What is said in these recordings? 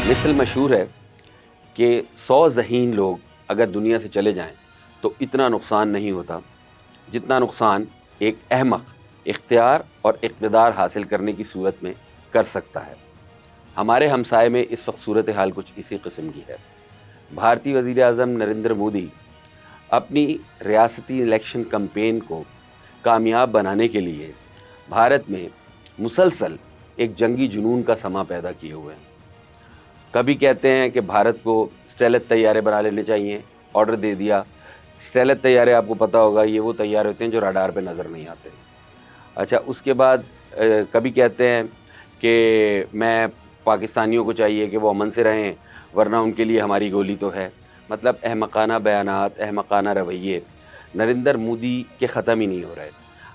मिसल मशहूर है कि 100 ज़हीन लोग अगर दुनिया से चले जाएं तो इतना नुकसान नहीं होता जितना नुकसान एक अहमक इख्तियार और इक़्तिदार हासिल करने की सूरत में कर सकता है। हमारे हमसाये में इस वक्त सूरत हाल कुछ इसी किस्म की है। भारतीय वज़ीर आज़म नरेंद्र मोदी अपनी रियासती इलेक्शन कैंपेन को कामयाब बनाने के लिए भारत में मुसलसल एक जंगी जुनून का समा पैदा किए हुए हैं। कभी कहते हैं कि भारत को स्टेलथ तैयारे बना लेने चाहिए, ऑर्डर दे दिया। स्टेलथ तैयारे आपको पता होगा, ये वो तैयारे होते हैं जो रडार पे नज़र नहीं आते। अच्छा, उसके बाद कभी कहते हैं कि मैं पाकिस्तानियों को चाहिए कि वो अमन से रहें वरना उनके लिए हमारी गोली तो है। मतलब अहमकाना बयानात, अहमकाना रवैये नरेंद्र मोदी के ख़त्म ही नहीं हो रहे।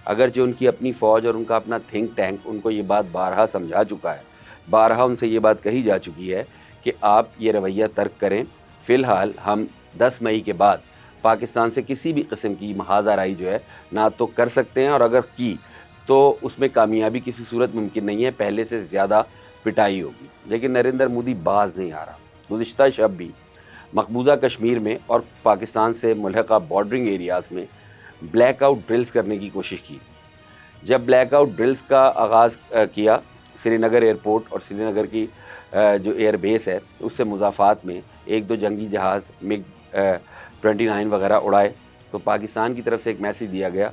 अगरचे उनकी अपनी फ़ौज और उनका अपना थिंक टैंक उनको ये बात बारहा समझा चुका है, बारहा उनसे ये बात कही जा चुकी है कि आप ये रवैया तर्क करें। फ़िलहाल हम 10 मई के बाद पाकिस्तान से किसी भी किस्म की महाज़ाराई जो है ना तो कर सकते हैं, और अगर की तो उसमें कामयाबी किसी सूरत मुमकिन नहीं है, पहले से ज़्यादा पिटाई होगी। लेकिन नरेंद्र मोदी बाज नहीं आ रहा। गुज़िश्ता शब भी मकबूजा कश्मीर में और पाकिस्तान से मुल्हक़ा बॉर्डरिंग एरियाज़ में ब्लैक आउट ड्रिल्स करने की कोशिश की। जब ब्लैक आउट ड्रिल्स का आगाज़ किया, श्रीनगर एयरपोर्ट और श्रीनगर की जो एयर बेस है उससे मुज़ाफ़ात में एक दो जंगी जहाज़ मिग 29 वगैरह उड़ाए, तो पाकिस्तान की तरफ से एक मैसेज दिया गया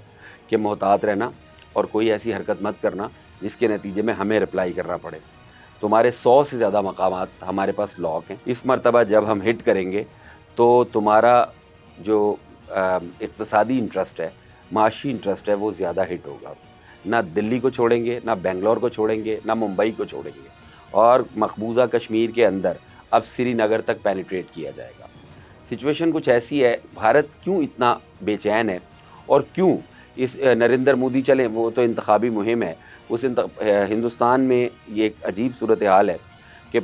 कि मोहतात रहना और कोई ऐसी हरकत मत करना जिसके नतीजे में हमें रिप्लाई करना पड़े। तुम्हारे 100 से ज़्यादा मकामात हमारे पास लॉक हैं। इस मरतबा जब हम हिट करेंगे तो तुम्हारा जो इक़्तिसादी इंटरेस्ट है, माशी इंटरेस्ट है, वो ज़्यादा हिट होगा। ना दिल्ली को छोड़ेंगे, ना बेंगलोर को छोड़ेंगे, ना मुंबई को छोड़ेंगे, और मकबूजा कश्मीर के अंदर अब श्रीनगर तक पेनिट्रेट किया जाएगा। सिचुएशन कुछ ऐसी है। भारत क्यों इतना बेचैन है और क्यों इस नरेंद्र मोदी चले, वो तो इंतखाबी मुहिम है, उस हिंदुस्तान में ये एक अजीब सूरत हाल है कि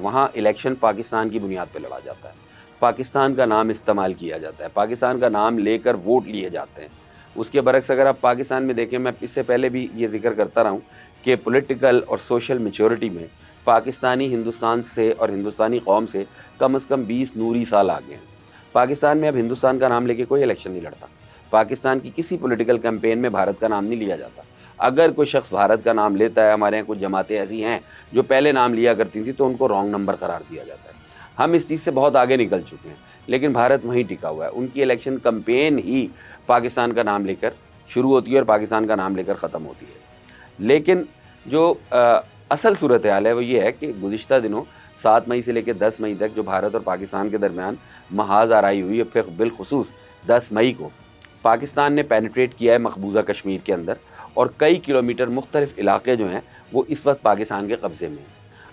वहाँ इलेक्शन पाकिस्तान की बुनियाद पर लड़ा जाता है, पाकिस्तान का नाम इस्तेमाल किया जाता है, पाकिस्तान का नाम लेकर वोट लिए जाते हैं। उसके बरक्स अगर आप पाकिस्तान में देखें, मैं इससे पहले भी ये जिक्र करता रहा हूँ कि पॉलिटिकल और सोशल मैच्योरिटी में पाकिस्तानी हिंदुस्तान से और हिंदुस्तानी कौम से कम 20 नूरी साल आगे हैं। पाकिस्तान में अब हिंदुस्तान का नाम लेके कोई इलेक्शन नहीं लड़ता। पाकिस्तान की किसी पॉलिटिकल कैंपेन में भारत का नाम नहीं लिया जाता। अगर कोई शख्स भारत का नाम लेता है, हमारे यहाँ कुछ जमातें ऐसी हैं जो पहले नाम लिया करती थी, तो उनको रॉन्ग नंबर करार दिया जाता है। हम इस चीज़ से बहुत आगे निकल चुके हैं, लेकिन भारत वहीं टिका हुआ है। उनकी इलेक्शन कैंपेन ही पाकिस्तान का नाम लेकर शुरू होती है और पाकिस्तान का नाम लेकर ख़त्म होती है। लेकिन जो असल सूरत हाल है वो ये है कि गुज़िश्ता दिनों 7 मई से लेकर 10 मई तक जो भारत और पाकिस्तान के दरमियान महाज़ाराई हुई है, फिर बिलखुसूस 10 मई को पाकिस्तान ने पेनिट्रेट किया है मकबूजा कश्मीर के अंदर, और कई किलोमीटर मुख्तलिफ इलाके जो हैं वो इस वक्त पाकिस्तान के कब्ज़े में हैं।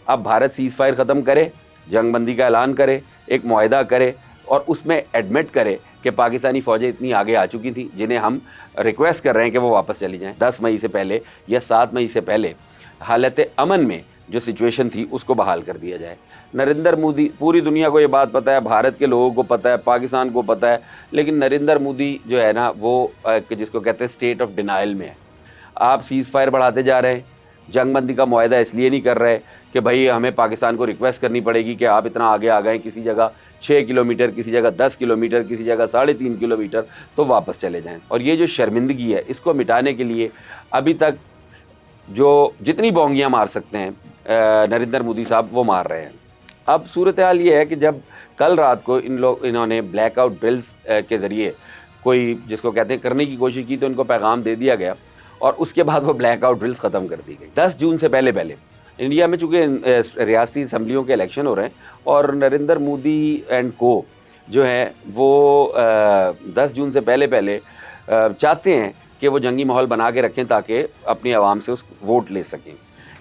अब भारत सीज़ फायर ख़त्म करे, जंग बंदी का ऐलान करे, एक मुआहदा करे और उसमें एडमिट करे कि पाकिस्तानी फ़ौजें इतनी आगे आ चुकी थी जिन्हें हम रिक्वेस्ट कर रहे हैं कि वो वापस चली जाएं। 10 मई से पहले या 7 मई से पहले हालत अमन में जो सिचुएशन थी उसको बहाल कर दिया जाए। नरेंद्र मोदी, पूरी दुनिया को ये बात पता है, भारत के लोगों को पता है, पाकिस्तान को पता है, लेकिन नरेंद्र मोदी जो है ना वो जिसको कहते हैं स्टेट ऑफ डिनाइल में है। आप सीज़ फायर बढ़ाते जा रहे हैं, जंग बंदी का मुआहदा इसलिए नहीं कर रहे कि भाई हमें पाकिस्तान को रिक्वेस्ट करनी पड़ेगी कि आप इतना आगे आ गए, किसी जगह 6 किलोमीटर, किसी जगह 10 किलोमीटर, किसी जगह 3.5 किलोमीटर, तो वापस चले जाएं। और ये जो शर्मिंदगी है इसको मिटाने के लिए अभी तक जो जितनी बोंगियां मार सकते हैं नरेंद्र मोदी साहब वो मार रहे हैं। अब सूरत हाल ये है कि जब कल रात को इन्होंने ब्लैक आउट ड्रिल्स के ज़रिए कोई जिसको कहते हैं करने की कोशिश की, तो इनको पैगाम दे दिया गया और उसके बाद वो ब्लैक आउट ड्रिल्स ख़त्म कर दी गई। 10 जून से पहले पहले इंडिया में चूँकि रियासती असम्बलियों के इलेक्शन हो रहे हैं और नरेंद्र मोदी एंड को जो है वो 10 जून से पहले पहले चाहते हैं कि वो जंगी माहौल बना के रखें ताकि अपनी आवाम से उस वोट ले सकें।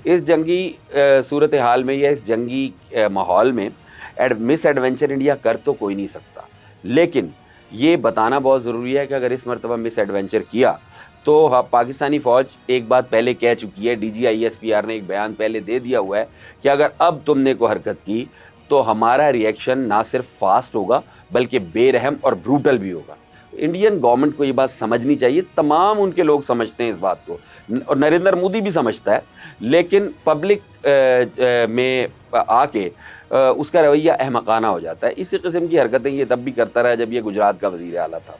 इस जंगी सूरत हाल में या इस जंगी माहौल में मिस एडवेंचर इंडिया कर तो कोई नहीं सकता, लेकिन ये बताना बहुत ज़रूरी है कि अगर इस मरतबा मिस एडवेंचर किया तो पाकिस्तानी फ़ौज एक बात पहले कह चुकी है, DGISPR ने एक बयान पहले दे दिया हुआ है कि अगर अब तुमने को हरकत की तो हमारा रिएक्शन ना सिर्फ फास्ट होगा बल्कि बेरहम और ब्रूटल भी होगा। इंडियन गवर्नमेंट को ये बात समझनी चाहिए, तमाम उनके लोग समझते हैं इस बात को اور نریندر مودی بھی سمجھتا ہے، لیکن پبلک میں آ کے اس کا رویہ احمقانہ ہو جاتا ہے۔ اسی قسم کی حرکتیں یہ تب بھی کرتا رہا جب یہ گجرات کا وزیر اعلیٰ تھا،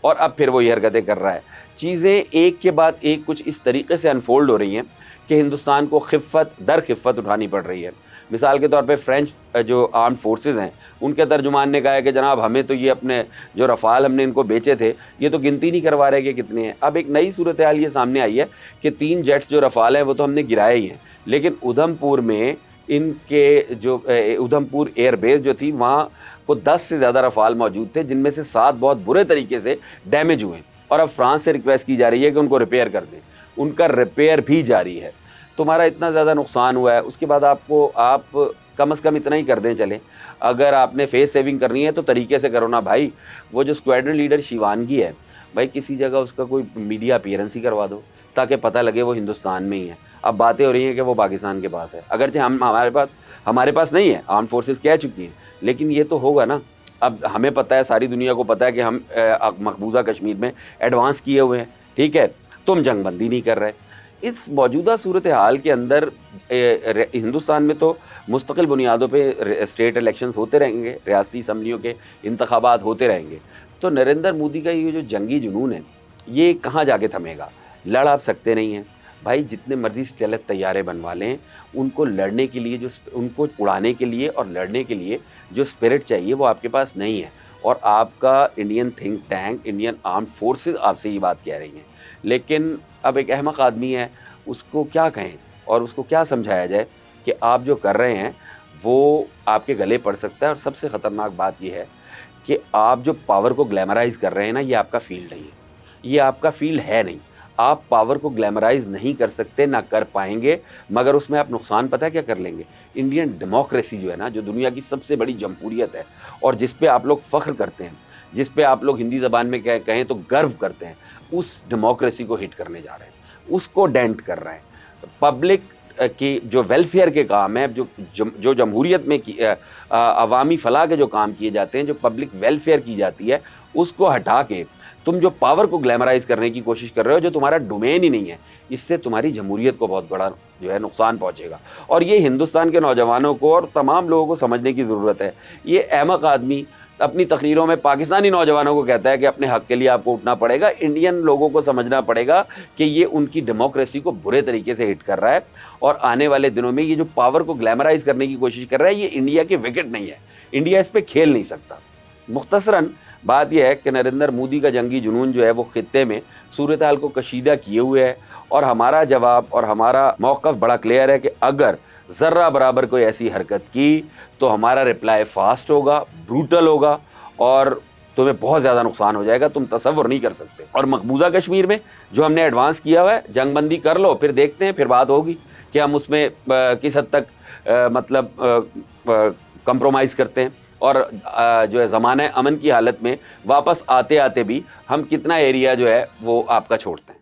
اور اب پھر وہ یہ حرکتیں کر رہا ہے۔ چیزیں ایک کے بعد ایک کچھ اس طریقے سے انفولڈ ہو رہی ہیں کہ ہندوستان کو خفت در خفت اٹھانی پڑ رہی ہے۔ مثال کے طور پہ فرینچ جو آرم فورسز ہیں، ان کے ترجمان نے کہا ہے کہ جناب ہمیں تو یہ اپنے جو رفال ہم نے ان کو بیچے تھے، یہ تو گنتی نہیں کروا رہے کہ کتنے ہیں۔ اب ایک نئی صورتحال یہ سامنے آئی ہے کہ 3 جیٹس جو رفال ہیں وہ تو ہم نے گرائے ہی ہیں، لیکن ادھم پور میں ان کے جو ادھم پور ایئر بیس جو تھی، وہاں کو 10 سے زیادہ رفال موجود تھے، جن میں سے 7 بہت برے طریقے سے ڈیمیج ہوئے، اور اب فرانس سے ریکویسٹ کی جا رہی ہے کہ ان کو ریپیئر کر دیں۔ ان کا ریپیئر بھی جاری ہے۔ تمہارا اتنا زیادہ نقصان ہوا ہے، اس کے بعد آپ کم از کم اتنا ہی کر دیں چلیں۔ اگر آپ نے فیس سیونگ کرنی ہے تو طریقے سے کرو نا بھائی۔ وہ جو اسکواڈرن لیڈر شیوانگی ہے بھائی، کسی جگہ اس کا کوئی میڈیا اپیئرنس ہی کروا دو تاکہ پتہ لگے وہ ہندوستان میں ہی ہے۔ اب باتیں ہو رہی ہیں کہ وہ پاکستان کے پاس ہے، اگرچہ ہمارے پاس نہیں ہے، آرم فورسز کہہ چکی ہیں، لیکن یہ تو ہوگا نا۔ اب ہمیں پتہ ہے، ساری دنیا کو پتہ ہے کہ ہم مقبوضہ کشمیر میں ایڈوانس کیے ہوئے ہیں، ٹھیک ہے، تم جنگ بندی نہیں کر رہے۔ اس موجودہ صورتحال کے اندر ہندوستان میں تو مستقل بنیادوں پہ اسٹیٹ الیکشنز ہوتے رہیں گے، ریاستی اسمبلیوں کے انتخابات ہوتے رہیں گے، تو نریندر مودی کا یہ جو جنگی جنون ہے یہ کہاں جا کے تھمے گا؟ لڑ آپ سکتے نہیں ہیں بھائی، جتنے مرضی اسٹیلتھ طیارے بنوا لیں، ان کو لڑنے کے لیے ان کو اڑانے کے لیے اور لڑنے کے لیے جو اسپرٹ چاہیے وہ آپ کے پاس نہیں ہے۔ اور آپ کا Indian think tank, Indian arm forces آپ سے یہ بات کہہ رہی ہیں، لیکن اب ایک احمق آدمی ہے، اس کو کیا کہیں اور اس کو کیا سمجھایا جائے کہ آپ جو کر رہے ہیں وہ آپ کے گلے پڑ سکتا ہے۔ اور سب سے خطرناک بات یہ ہے کہ آپ جو پاور کو گلیمرائز کر رہے ہیں نا، یہ آپ کا فیلڈ نہیں ہے، یہ آپ کا فیلڈ ہے نہیں۔ آپ پاور کو گلیمرائز نہیں کر سکتے، نہ کر پائیں گے، مگر اس میں آپ نقصان پتہ ہے کیا کر لیں گے؟ انڈین ڈیموکریسی جو ہے نا، جو دنیا کی سب سے بڑی جمہوریت ہے اور جس پہ آپ لوگ فخر کرتے ہیں، جس پہ آپ لوگ ہندی زبان میں کہیں تو گرو کرتے ہیں، اس ڈیموکریسی کو ہٹ کرنے جا رہے ہیں، اس کو ڈینٹ کر رہے ہیں۔ پبلک کی جو ویلفیئر کے کام ہیں، جو جمہوریت میں عوامی فلاح کے جو کام کیے جاتے ہیں، جو پبلک ویلفیئر کی جاتی ہے، اس کو ہٹا کے تم جو پاور کو گلیمرائز کرنے کی کوشش کر رہے ہو، جو تمہارا ڈومین ہی نہیں ہے، اس سے تمہاری جمہوریت کو بہت بڑا جو ہے نقصان پہنچے گا۔ اور یہ ہندوستان کے نوجوانوں کو اور تمام لوگوں کو سمجھنے کی ضرورت ہے۔ یہ احمق آدمی اپنی تقریروں میں پاکستانی نوجوانوں کو کہتا ہے کہ اپنے حق کے لیے آپ کو اٹھنا پڑے گا، انڈین لوگوں کو سمجھنا پڑے گا کہ یہ ان کی ڈیموکریسی کو برے طریقے سے ہٹ کر رہا ہے، اور آنے والے دنوں میں یہ جو پاور کو گلیمرائز کرنے کی کوشش کر رہا ہے، یہ انڈیا کے وکٹ نہیں ہے، انڈیا اس پہ کھیل نہیں سکتا۔ مختصراً بات یہ ہے کہ نریندر مودی کا جنگی جنون جو ہے وہ خطے میں صورتحال کو کشیدہ کیے ہوئے ہے، اور ہمارا جواب اور ہمارا موقف بڑا کلیئر ہے کہ اگر ذرہ برابر کوئی ایسی حرکت کی تو ہمارا رپلائی فاسٹ ہوگا، بروٹل ہوگا، اور تمہیں بہت زیادہ نقصان ہو جائے گا، تم تصور نہیں کر سکتے۔ اور مقبوضہ کشمیر میں جو ہم نے ایڈوانس کیا ہوا ہے، جنگ بندی کر لو، پھر دیکھتے ہیں، پھر بات ہوگی کہ ہم اس میں کس حد تک مطلب کمپرومائز کرتے ہیں، اور جو ہے زمانہ امن کی حالت میں واپس آتے آتے بھی ہم کتنا ایریا جو ہے وہ آپ کا چھوڑتے ہیں۔